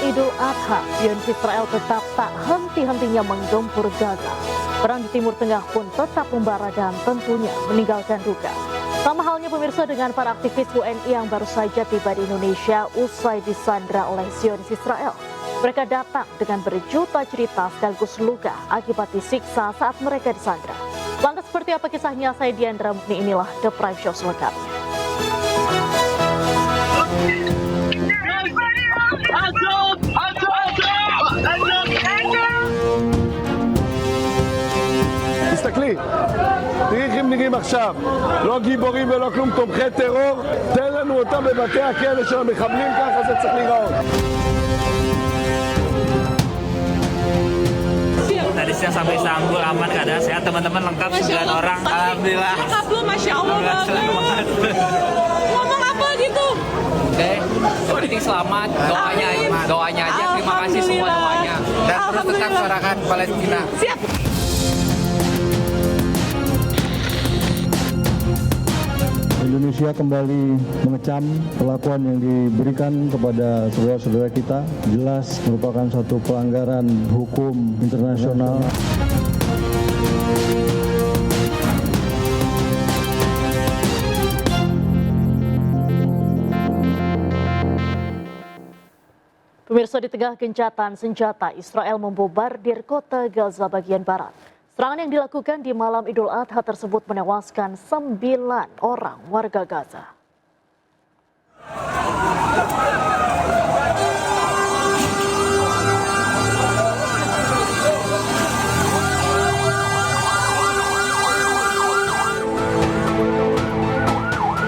Idul Adha, Zionis Israel tetap tak henti-hentinya menggempur Gaza. Perang di Timur Tengah pun tetap membara dan tentunya meninggalkan duka. Sama halnya pemirsa dengan para aktivis WNI yang baru saja tiba di Indonesia usai disandra oleh Zionis Israel. Mereka datang dengan berjuta cerita sekaligus luka akibat disiksa saat mereka disandra. Lantas seperti apa kisahnya? Saya Diandra Mukni, inilah The Prime Show selengkapnya. תסתכלי, תראי איך הם נראים עכשיו, לא גיבורים ולא כלום, תומכי טרור, תן לנו אותם בבתי הכלא של המחבלים, ככה זה צריך להיראות. Tadi siang sampai Istanbul aman, keadaan sehat, teman-teman lengkap 9 orang. Alhamdulillah. Lengkap lu, Masya Allah banget. Ngomong apa gitu? Oke, yang penting selamat, doanya aja, terima kasih semua doanya. Dan terus tetap suarakan Palestina. Siap. Indonesia kembali mengecam perlakuan yang diberikan kepada saudara-saudara kita, jelas merupakan satu pelanggaran hukum internasional. Pemirsa, di tengah gencatan senjata, Israel membobardir kota Gaza bagian barat. Serangan yang dilakukan di malam Idul Adha tersebut menewaskan 9 orang warga Gaza.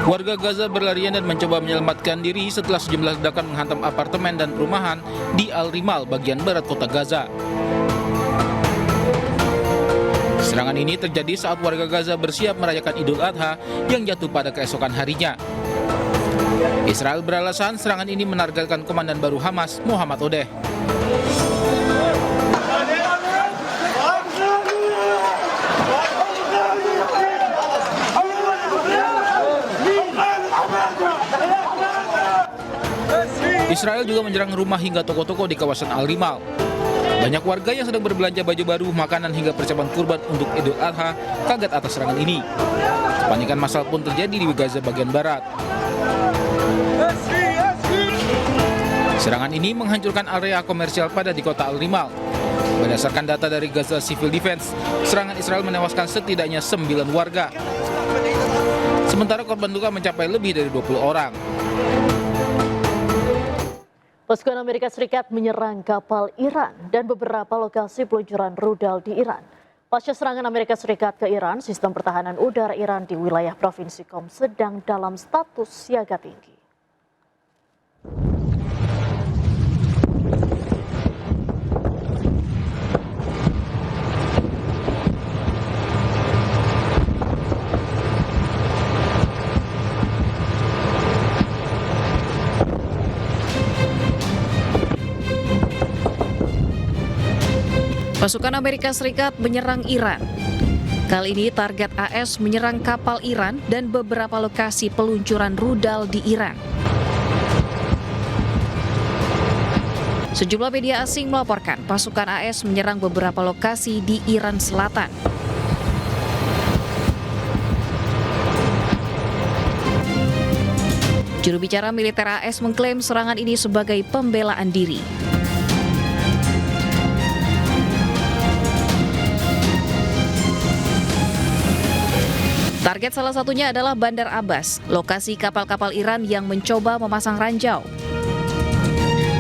Warga Gaza berlarian dan mencoba menyelamatkan diri setelah sejumlah ledakan menghantam apartemen dan perumahan di Al-Rimal bagian barat kota Gaza. Serangan ini terjadi saat warga Gaza bersiap merayakan Idul Adha yang jatuh pada keesokan harinya. Israel beralasan serangan ini menargetkan komandan baru Hamas, Muhammad Odeh. Israel juga menyerang rumah hingga toko-toko di kawasan Al-Rimal. Banyak warga yang sedang berbelanja baju baru, makanan hingga persiapan kurban untuk Idul Adha kaget atas serangan ini. Kepanikan massal pun terjadi di Gaza bagian barat. Serangan ini menghancurkan area komersial padat di kota Al-Rimal. Berdasarkan data dari Gaza Civil Defense, serangan Israel menewaskan setidaknya 9 warga. Sementara korban luka mencapai lebih dari 20 orang. Pasukan Amerika Serikat menyerang kapal Iran dan beberapa lokasi peluncuran rudal di Iran. Pasca serangan Amerika Serikat ke Iran, sistem pertahanan udara Iran di wilayah Provinsi Qom sedang dalam status siaga tinggi. Pasukan Amerika Serikat menyerang Iran. Kali ini target AS menyerang kapal Iran dan beberapa lokasi peluncuran rudal di Iran. Sejumlah media asing melaporkan pasukan AS menyerang beberapa lokasi di Iran Selatan. Juru bicara militer AS mengklaim serangan ini sebagai pembelaan diri. Target salah satunya adalah Bandar Abbas, lokasi kapal-kapal Iran yang mencoba memasang ranjau.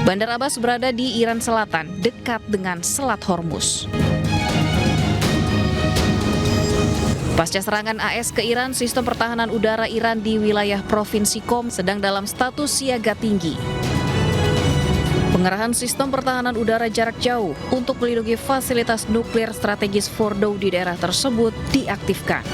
Bandar Abbas berada di Iran Selatan, dekat dengan Selat Hormuz. Pasca serangan AS ke Iran, sistem pertahanan udara Iran di wilayah Provinsi Qom sedang dalam status siaga tinggi. Pengerahan sistem pertahanan udara jarak jauh untuk melindungi fasilitas nuklir strategis Fordow di daerah tersebut diaktifkan.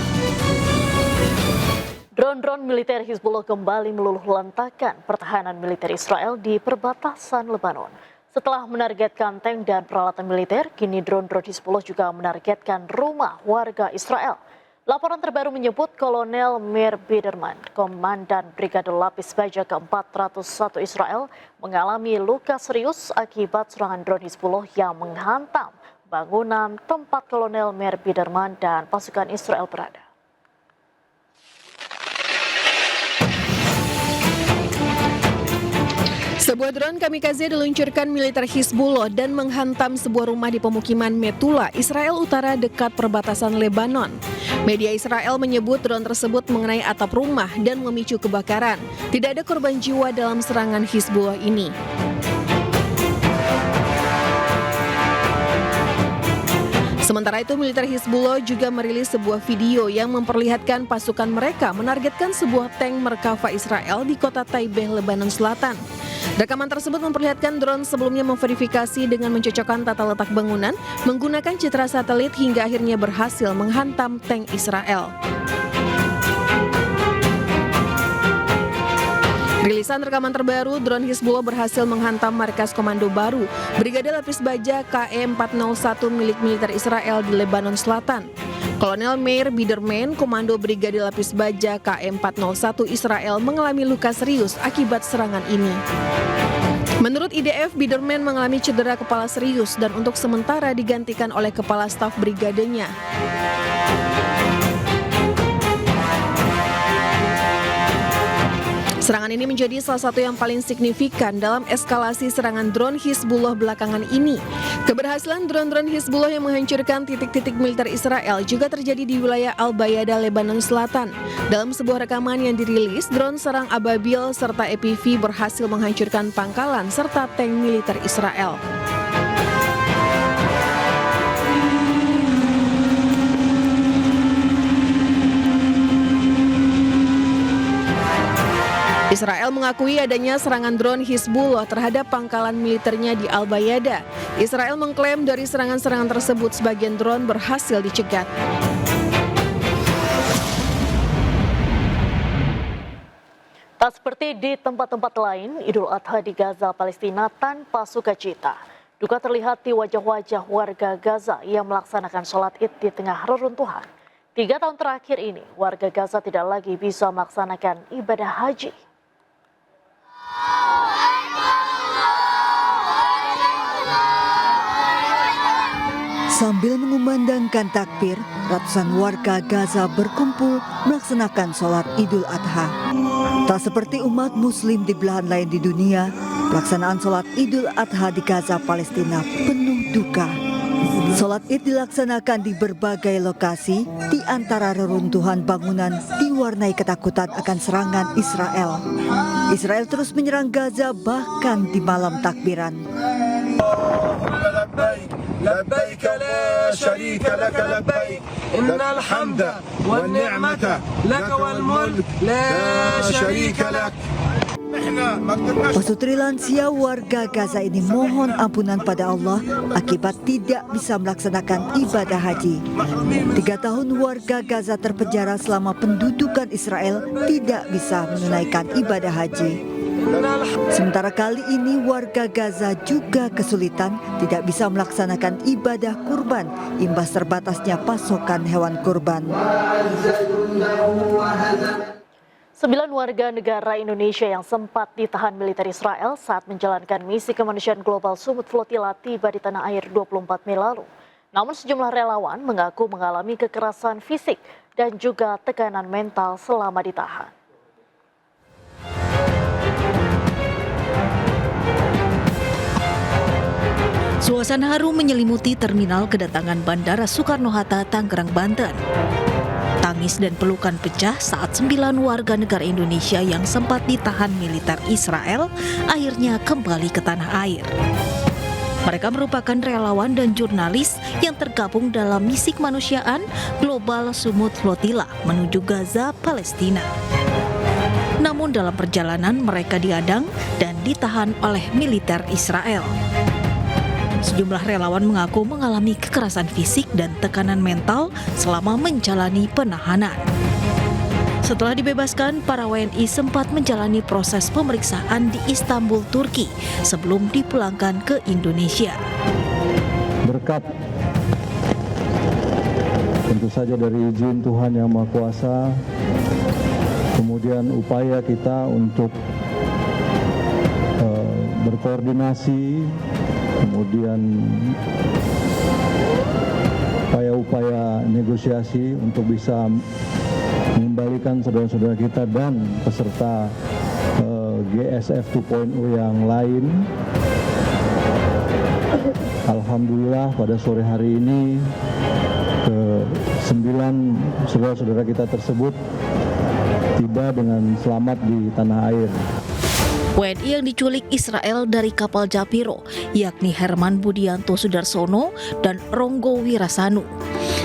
Drone-drone militer Hizbullah kembali meluluhlantakkan pertahanan militer Israel di perbatasan Lebanon. Setelah menargetkan tank dan peralatan militer, kini drone-drone Hizbullah juga menargetkan rumah warga Israel. Laporan terbaru menyebut Kolonel Meir Biderman, Komandan Brigade Lapis Baja ke-401 Israel, mengalami luka serius akibat serangan drone Hizbullah yang menghantam bangunan tempat Kolonel Meir Biderman dan pasukan Israel berada. Sebuah drone kamikaze diluncurkan militer Hizbullah dan menghantam sebuah rumah di pemukiman Metula, Israel Utara dekat perbatasan Lebanon. Media Israel menyebut drone tersebut mengenai atap rumah dan memicu kebakaran. Tidak ada korban jiwa dalam serangan Hizbullah ini. Sementara itu, militer Hizbullah juga merilis sebuah video yang memperlihatkan pasukan mereka menargetkan sebuah tank Merkava Israel di kota Taibeh, Lebanon Selatan. Rekaman tersebut memperlihatkan drone sebelumnya memverifikasi dengan mencocokkan tata letak bangunan menggunakan citra satelit hingga akhirnya berhasil menghantam tank Israel. Rilisan rekaman terbaru, drone Hizbullah berhasil menghantam markas komando baru Brigade Lapis Baja KE-401 milik militer Israel di Lebanon Selatan. Kolonel Meir Biderman, Komando Brigade Lapis Baja KE-401 Israel mengalami luka serius akibat serangan ini. Menurut IDF, Biderman mengalami cedera kepala serius dan untuk sementara digantikan oleh kepala staf brigadenya. Serangan ini menjadi salah satu yang paling signifikan dalam eskalasi serangan drone Hizbullah belakangan ini. Keberhasilan drone-drone Hizbullah yang menghancurkan titik-titik militer Israel juga terjadi di wilayah Al-Bayada, Lebanon Selatan. Dalam sebuah rekaman yang dirilis, drone serang Ababil serta EPV berhasil menghancurkan pangkalan serta tank militer Israel. Israel mengakui adanya serangan drone Hizbullah terhadap pangkalan militernya di Al-Bayada. Israel mengklaim dari serangan-serangan tersebut sebagian drone berhasil dicegat. Tak seperti di tempat-tempat lain, Idul Adha di Gaza, Palestina tanpa sukacita. Duka terlihat di wajah-wajah warga Gaza yang melaksanakan sholat Id di tengah reruntuhan. 3 tahun terakhir ini, warga Gaza tidak lagi bisa melaksanakan ibadah haji. Sambil mengumandangkan takbir, ratusan warga Gaza berkumpul melaksanakan sholat Idul Adha. Tak seperti umat muslim di belahan lain di dunia, pelaksanaan sholat Idul Adha di Gaza, Palestina penuh duka. Sholat Id dilaksanakan di berbagai lokasi, di antara reruntuhan bangunan diwarnai ketakutan akan serangan Israel. Israel terus menyerang Gaza bahkan di malam takbiran. لبيك لا شريك لك لبيك إن الحمد والنعمة لك والملك لا شريك لك. Pasutri lansia warga Gaza ini mohon ampunan pada Allah akibat tidak bisa melaksanakan ibadah haji. 3 tahun warga Gaza terpenjara selama pendudukan Israel tidak bisa menunaikan ibadah haji. Sementara kali ini warga Gaza juga kesulitan tidak bisa melaksanakan ibadah kurban imbas terbatasnya pasokan hewan kurban. 9 warga negara Indonesia yang sempat ditahan militer Israel saat menjalankan misi kemanusiaan global Sumut Flotilla tiba di tanah air 24 Mei lalu. Namun sejumlah relawan mengaku mengalami kekerasan fisik dan juga tekanan mental selama ditahan. Suasana haru menyelimuti terminal kedatangan Bandara Soekarno-Hatta, Tangerang, Banten. Tangis dan pelukan pecah saat 9 warga negara Indonesia yang sempat ditahan militer Israel akhirnya kembali ke tanah air. Mereka merupakan relawan dan jurnalis yang tergabung dalam misi kemanusiaan global Sumut Flotilla menuju Gaza, Palestina. Namun dalam perjalanan mereka diadang dan ditahan oleh militer Israel. Sejumlah relawan mengaku mengalami kekerasan fisik dan tekanan mental selama menjalani penahanan. Setelah dibebaskan, para WNI sempat menjalani proses pemeriksaan di Istanbul, Turki sebelum dipulangkan ke Indonesia. Berkat tentu saja dari izin Tuhan Yang Maha Kuasa, kemudian upaya kita untuk berkoordinasi, kemudian upaya-upaya negosiasi untuk bisa mengembalikan saudara-saudara kita dan peserta GSF 2.0 yang lain. Alhamdulillah pada sore hari ini ke-9 saudara-saudara kita tersebut tiba dengan selamat di tanah air. WNI yang diculik Israel dari kapal Japiro, yakni Herman Budianto Sudarsono dan Ronggo Wirasanu.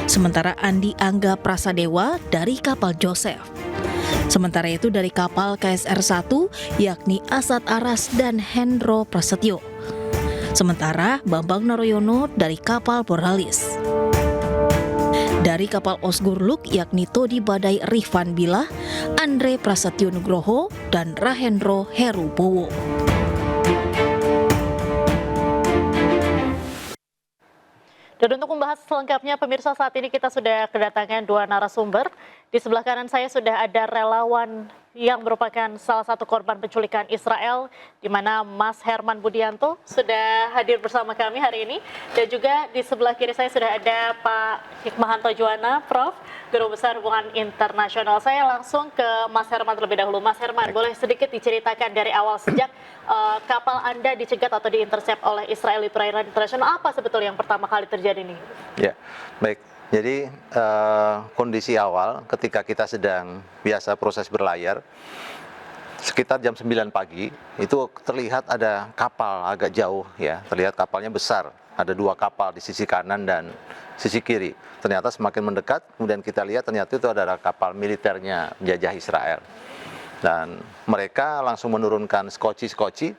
Sementara Andi Angga Prasadewa dari kapal Joseph. Sementara itu dari kapal KSR-1, yakni Asad Aras dan Hendro Prasetyo. Sementara Bambang Naroyono dari kapal Boralis. Dari kapal Osgurluk yakni Todi Badai Rifan Bilah, Andre Prasetyo Nugroho, dan Rahendro Heru Bowo. Dan untuk membahas selengkapnya, pemirsa, saat ini kita sudah kedatangan 2 narasumber. Di sebelah kanan saya sudah ada relawan yang merupakan salah satu korban penculikan Israel, di mana Mas Herman Budianto sudah hadir bersama kami hari ini. Dan juga di sebelah kiri saya sudah ada Pak Hikmahanto Juwana, Prof, Guru Besar Hubungan Internasional. Saya langsung ke Mas Herman terlebih dahulu. Mas Herman, boleh sedikit diceritakan dari awal sejak kapal Anda dicegat atau diintercept oleh Israel di perairan internasional, apa sebetulnya yang pertama kali terjadi nih? Ya, baik. Jadi kondisi awal ketika kita sedang biasa proses berlayar, sekitar jam 9 pagi itu terlihat ada kapal agak jauh ya, terlihat kapalnya besar, ada 2 kapal di sisi kanan dan sisi kiri. Ternyata semakin mendekat, kemudian kita lihat ternyata itu adalah kapal militernya penjajah Israel. Dan mereka langsung menurunkan skoci,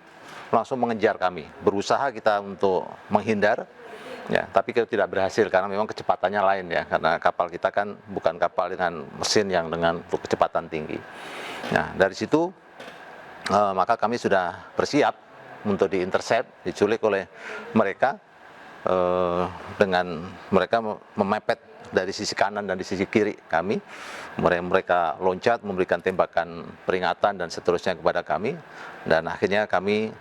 langsung mengejar kami. Berusaha kita untuk menghindar. Ya, tapi kita tidak berhasil karena memang kecepatannya lain ya, karena kapal kita kan bukan kapal dengan mesin yang dengan kecepatan tinggi. Nah, dari situ maka kami sudah bersiap untuk diintercept, diculik oleh mereka dengan mereka memepet dari sisi kanan dan di sisi kiri kami. Mereka loncat memberikan tembakan peringatan dan seterusnya kepada kami, dan akhirnya kami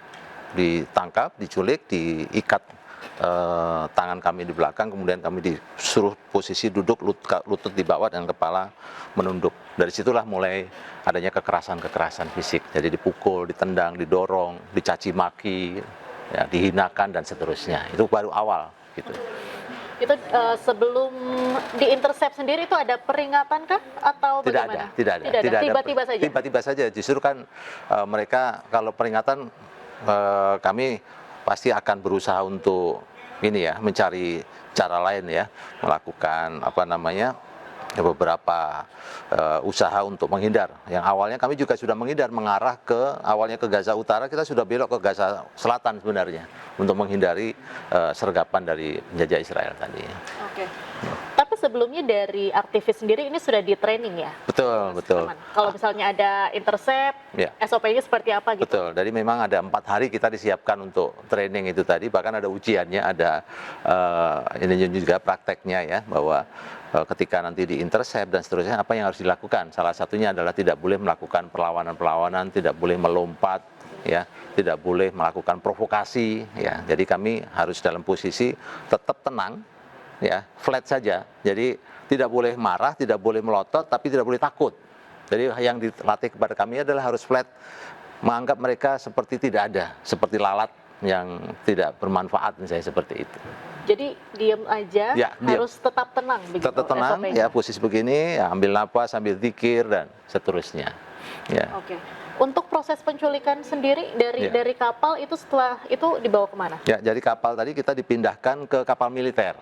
ditangkap, diculik, diikat tangan kami di belakang, kemudian kami disuruh posisi duduk, lutut di bawah dan kepala menunduk. Dari situlah mulai adanya kekerasan fisik. Jadi dipukul, ditendang, didorong, dicaci maki, ya, dihinakan dan seterusnya. Itu baru awal gitu. Itu sebelum diintercept sendiri itu ada peringatan kah atau bagaimana? Tidak ada. Tiba-tiba saja. Tiba-tiba saja. Justru kan mereka kalau peringatan kami pasti akan berusaha untuk mencari cara lain ya, melakukan beberapa usaha untuk menghindar. Yang awalnya kami juga sudah menghindar mengarah awalnya ke Gaza Utara, kita sudah belok ke Gaza Selatan sebenarnya untuk menghindari sergapan dari penjajah Israel tadi. Oke. Tapi sebelumnya dari aktivis sendiri ini sudah di training ya? Betul, betul. Kalau misalnya ada intercept, Ya. SOP-nya seperti apa gitu? Betul, jadi memang ada 4 hari kita disiapkan untuk training itu tadi, bahkan ada ujiannya, ada ini juga prakteknya ya, bahwa ketika nanti di intercept dan seterusnya apa yang harus dilakukan. Salah satunya adalah tidak boleh melakukan perlawanan-perlawanan, tidak boleh melompat, ya, tidak boleh melakukan provokasi, ya. Jadi kami harus dalam posisi tetap tenang, ya, flat saja. Jadi tidak boleh marah, tidak boleh melotot, tapi tidak boleh takut. Jadi yang dilatih kepada kami adalah harus flat, menganggap mereka seperti tidak ada, seperti lalat yang tidak bermanfaat misalnya seperti itu. Jadi diam aja, Ya, diam. harus tetap tenang begitu. Tetap tenang, SOP-nya. ya, posisi begini, ya, ambil napas, sambil zikir dan seterusnya. Ya. Oke. Untuk proses penculikan sendiri dari kapal itu setelah itu dibawa kemana? Ya, jadi kapal tadi kita dipindahkan ke kapal militer.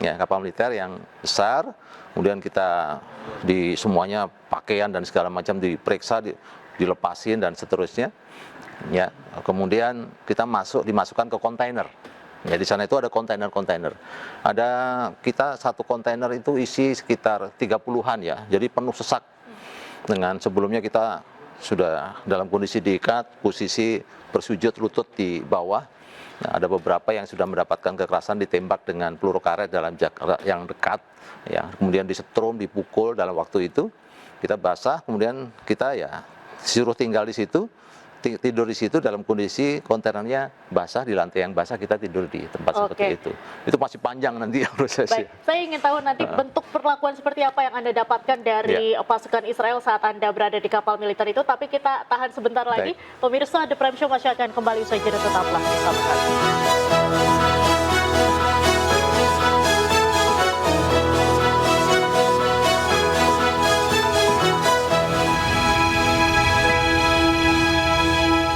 Ya, kapal militer yang besar, kemudian kita di semuanya pakaian dan segala macam diperiksa, dilepasin dan seterusnya. Ya, kemudian kita dimasukkan ke kontainer. Ya, di sana itu ada kontainer-kontainer. Ada kita satu kontainer itu isi sekitar 30-an ya. Jadi penuh sesak. Dengan sebelumnya kita sudah dalam kondisi diikat, posisi bersujud lutut di bawah. Nah, ada beberapa yang sudah mendapatkan kekerasan ditembak dengan peluru karet dalam jarak yang dekat, ya. Kemudian disetrum, dipukul dalam waktu itu. Kita basah, kemudian kita ya disuruh tinggal di situ, tidur di situ dalam kondisi kontainernya basah, di lantai yang basah kita tidur di tempat seperti itu. Itu masih panjang nanti ya prosesnya. Baik, saya ingin tahu nanti bentuk perlakuan seperti apa yang Anda dapatkan dari pasukan Israel saat Anda berada di kapal militer itu, tapi kita tahan sebentar lagi. Pemirsa, The Prime Show masih akan kembali usai jeda, tetaplah bersama kami.